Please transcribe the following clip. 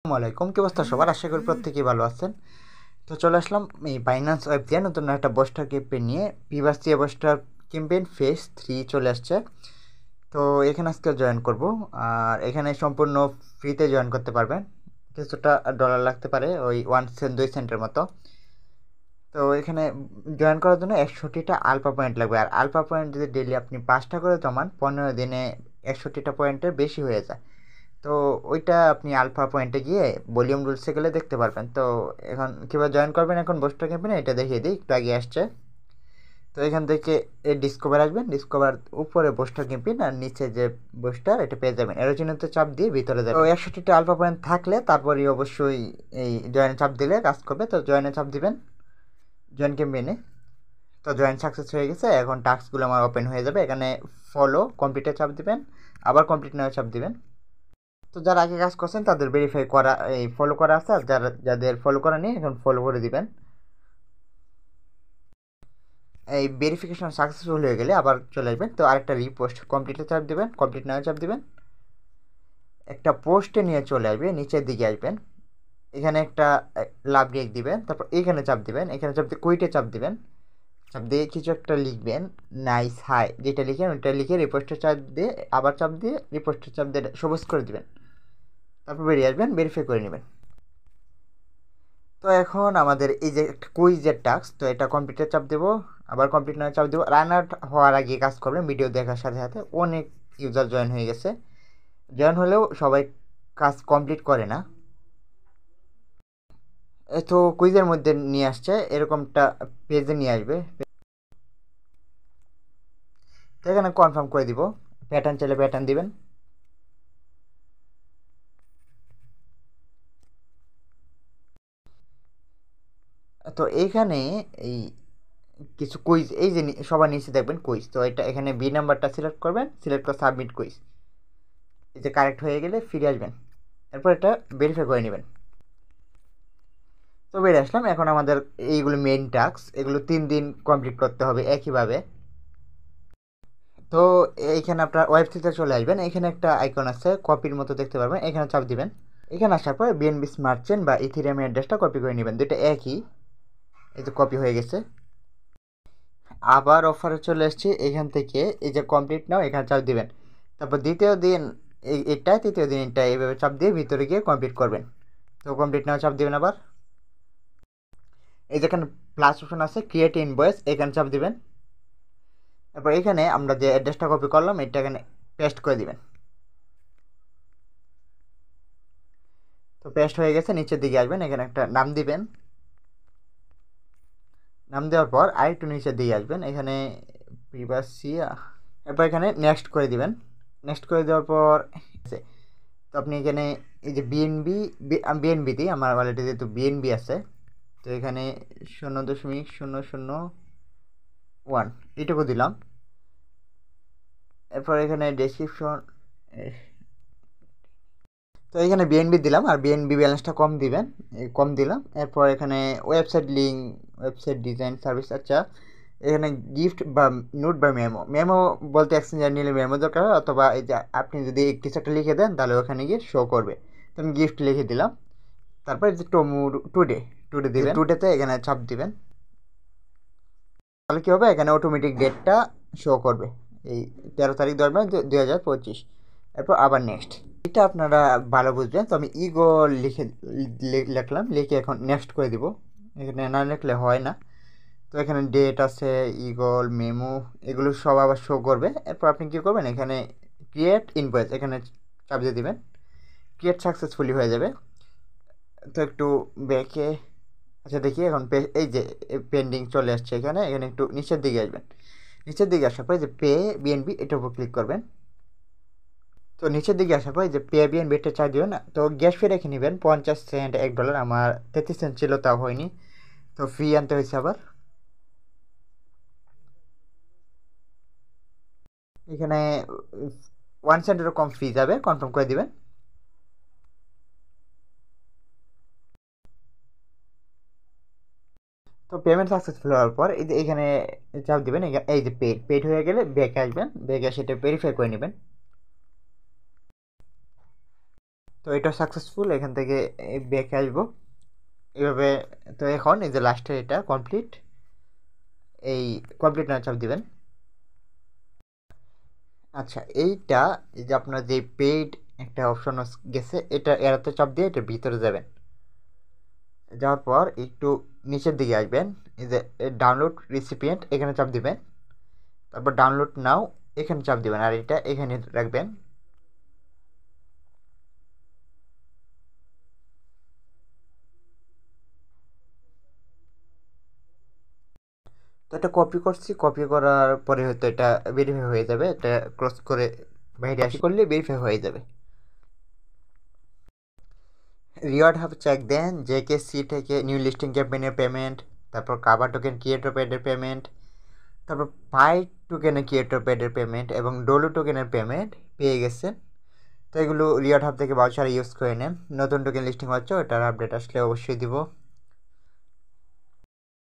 আসসালামু আলাইকুম, কি অবস্থা সবার? আশা করি প্রত্যেকেই ভালো আছেন। তো চলে আসলাম এই বাইন্যান্স ওয়েব দিয়ে নতুন একটা বস্টার ক্যাম্পেইন নিয়ে। পিভার্সি বস্টার ক্যাম্পেইন ফেজ 3 চলে আসছে। তো এখানে আজকে জয়েন করব। আর এখানে সম্পূর্ণ ফ্রিতে জয়েন করতে পারবেন। কিছুটা ডলার লাগতে পারে, ওই 1 সেন্ট 2 সেন্টের মতো। তো এখানে জয়েন করার জন্য 160টা আলফা পয়েন্ট লাগবে। আর আলফা পয়েন্ট যদি ডেইলি আপনি 5টা করে জমান, 15 দিনে 61টা পয়েন্টের বেশি হয়ে যায়। তো ওইটা আপনি আলফা পয়েন্টে গিয়ে ভলিউম রুলসে গেলে দেখতে পারবেন। তো এখন কীভাবে জয়েন করবেন, এখন বস্টার ক্যাম্পেইনে এটা দেখিয়ে দিই, একটু আগে আসছে। তো এখান থেকে এই ডিসকভার আসবেন, ডিসকভার উপরে বস্টার ক্যাম্পেইন আর নিচে যে বস্টার এটা পেয়ে যাবেন। এর চিহ্নতে চাপ দিয়ে ভিতরে যাবেন। তো 61টা আলফা পয়েন্ট থাকলে তারপরেই অবশ্যই এই জয়েনে চাপ দিলে কাজ করবে। তো জয়েনে চাপ দিবেন, জয়েন ক্যাম্পেইনে। তো জয়েন সাকসেস হয়ে গেছে। এখন টাস্কগুলো আমার ওপেন হয়ে যাবে। এখানে ফলো কমপ্লিটে চাপ দিবেন, আবার কমপ্লিট নেওয়া চাপ দিবেন। তো যারা আগে কাজ করছেন তাদের ভেরিফাই করা, এই ফলো করা আছে। আর যাদের ফলো করা নেই এখন ফলো করে দিবেন। এই ভেরিফিকেশন সাকসেসফুল হয়ে গেলে আবার চলে আসবেন। তো আরেকটা রিপোস্ট কমপ্লিটে চাপ দিবেন, কমপ্লিট নেওয়া চাপ দিবেন। একটা পোস্টে নিয়ে চলে আসবে, নিচের দিকে আসবেন। এখানে একটা লাভ রেক দিবেন, তারপর এখানে চাপ দিবেন, এখানে চাপ দিয়ে কুইটে চাপ দিবেন। চাপ দিয়ে কিছু একটা লিখবেন, নাইস হাই যেটা লিখেন ওইটা লিখে রিপোস্টের চাপ দিয়ে আবার চাপ দিয়ে রিপোস্টের চাপ দিয়ে সবুজ করে দিবেন। তারপর বেরিয়ে আসবেন, ভেরিফাই করে নেবেন। তো এখন আমাদের এই যে কুইজের টাস্ক, তো এটা কমপ্লিটের চাপ দেবো, আবার কমপ্লিট নয় চাপ দেবো। রান আউট হওয়ার আগে কাজ করবেন। ভিডিও দেখার সাথে সাথে অনেক ইউজার জয়েন হয়ে গেছে। জয়েন হলেও সবাই কাজ কমপ্লিট করে না। তো কুইজের মধ্যে নিয়ে আসছে, এরকমটা পেজে নিয়ে আসবে। তো এখানে কনফার্ম করে দিব, প্যাটার্ন চাইলে প্যাটার্ন দিবেন। তো এইখানে এই কিছু কুইজ, এই যে সবার নিচে দেখবেন কুইজ, তো এটা এখানে বি নাম্বারটা সিলেক্ট করবেন, সিলেক্ট করে সাবমিট কুইজ। এই যে কারেক্ট হয়ে গেলে ফিরে আসবেন, এরপর এটা ভেরিফাই করে নেবেন। তো বেরিয়ে আসলাম। এখন আমাদের এইগুলো মেইন টাস্ক, এগুলো 3 দিন কমপ্লিট করতে হবে একইভাবে। তো এইখানে আপনার ওয়েবসাইটে চলে আসবেন। এখানে একটা আইকন আছে কপির মতো দেখতে পারবেন, এখানে চাপ দিবেন। এখানে আসার পর বিএনবি স্মার্ট চেন বা ইথেরিয়ামের অ্যাড্রেসটা কপি করে নেবেন, দুটো একই। এই যে কপি হয়ে গেছে। আবার অফারে চলে এসেছি, এখান থেকে এই যে কমপ্লিট নাও এখানে চাপ দিবেন। তারপর দ্বিতীয় দিন এটা, তৃতীয় দিন এটা, এইভাবে চাপ দিয়ে ভিতরে গিয়ে কমপ্লিট করবেন। তো কমপ্লিট নাও চাপ দিবেন আবার। এই যেখানে প্লাস অপশন আছে ক্রিয়েট ইনভয়েস, এখানে চাপ দিবেন। তারপর এখানে আমরা যে অ্যাড্রেসটা কপি করলাম এটা এখানে পেস্ট করে দিবেন। তো পেস্ট হয়ে গেছে। নিচের দিকে আসবেন, এখানে একটা নাম দিবেন। নাম দেওয়ার পর আরেকটু নিচের দিকে আসবেন, এখানে প্রিভাসি, এরপর এখানে নেক্সট করে দিবেন। নেক্সট করে দেওয়ার পর তো আপনি এখানে এই যে বিএনবি, বিএনবি দিই আমার ওয়ালেটে যেহেতু বিএনবি আছে, তো এখানে 0.001 এইটুকু দিলাম। এরপর এখানে ডেসক্রিপশন, তো এখানে বিএনবি দিলাম আর বিএনবি ব্যালেন্সটা কম দিবেন, কম দিলাম। এরপর এখানে website link, website design service, আচ্ছা এখানে গিফট বা নোট বা মেমো, মেমো বলতে এক্সচেঞ্জার নিলে মেমো দরকার, অথবা এই যে আপনি যদি কিছু একটা লিখে দেন তাহলে ওখানে গিয়ে শো করবে। তো আমি গিফট লিখে দিলাম। তারপর যে টুডে, টুডে দিবেন। টুডেতে এখানে চাপ দিবেন, তাহলে কী হবে, এখানে অটোমেটিক ডেটটা শো করবে, এই 13 তারিখ 10/10/2025। এরপর আবার নেক্সট, এটা আপনারা ভালো বুঝবেন। তো আমি ইগো লিখলাম, লিখে এখন নেক্সট করে দিব। এখানে না লিখলে হয় না। তো এখানে ডেট আছে, ইগল, মেমো, এগুলো সব আবার শো করবে। এরপর আপনি কী করবেন, এখানে ক্রিয়েট ইনভয়েস এখানে চাপ দিয়ে দিবেন। ক্রিয়েট সাকসেসফুলি হয়ে যাবে। তো একটু ব্যাকে, আচ্ছা দেখি এখন এই যে পেন্ডিং চলে আসছে, এখানে এখানে একটু নিচের দিকে আসবেন। নিচের দিকে আসার পরে যে পে বিএনবি এটার উপর ক্লিক করবেন। তো নিচের দিকে আসার পর যে পে বিএনবি এটা চাই দিবেন। তো গ্যাস ফি রেখে নেবেন 50 সেন্ট, $1। আমার 33 সেন্ট ছিল, তাও হয়নি, তো ফি আনতে হয়েছে আবার। এখানে 1 সেন্টেরও কম ফি যাবে, কনফার্ম করে দিবেন। তো পেমেন্ট সাকসেসফুল হওয়ার পর এই যে এখানে চাপ দিবেন। এই যে পেড হয়ে গেলে ব্যাকে আসবেন, ব্যাকে এসে এটা ভেরিফাই করে নেবেন। তো এটা সাকসেসফুল, এখান থেকে ব্যাকে আসবো এইভাবে। তো এখন এই যে লাস্টের এটা কমপ্লিট, এই কমপ্লিট না চাপ দিবেন। আচ্ছা এইটা এই যে আপনার যে পেইড একটা অপশন গেছে, এটা এরাতে চাপ দিয়ে এটা ভিতরে যাবেন। যাওয়ার পর একটু নিচের দিকে আসবেন, এই যে ডাউনলোড রিসিপিয়েন্ট এখানে চাপ দিবেন, তারপর ডাউনলোড নাও এখানে চাপ দিবেন, আর এটা এখানে রাখবেন। তো এটা কপি করছি, কপি করার পরে হয়তো এটা ভেরিফাই হয়ে যাবে, এটা ক্রস করে বাইরে আসি করলে ভেরিফাই হয়ে যাবে। রিওয়ার্ড হাব চেক দেন, জেকেসি থেকে নিউ লিস্টিং ক্যাম্পেইনের পেমেন্ট, তারপর কাভার টোকেন ক্রিয়েটর প্যাডের পেমেন্ট, তারপর পাই টোকেনের ক্রিয়েটর প্যাডের পেমেন্ট এবং ডোলো টোকেনের পেমেন্ট পেয়ে গেছেন। তো এগুলো রিওয়ার্ড হাব থেকে ভাউচার ইউজ করে নেন। নতুন টোকেন লিস্টিং হচ্ছে, ওটার আপডেট আসলে অবশ্যই দিব।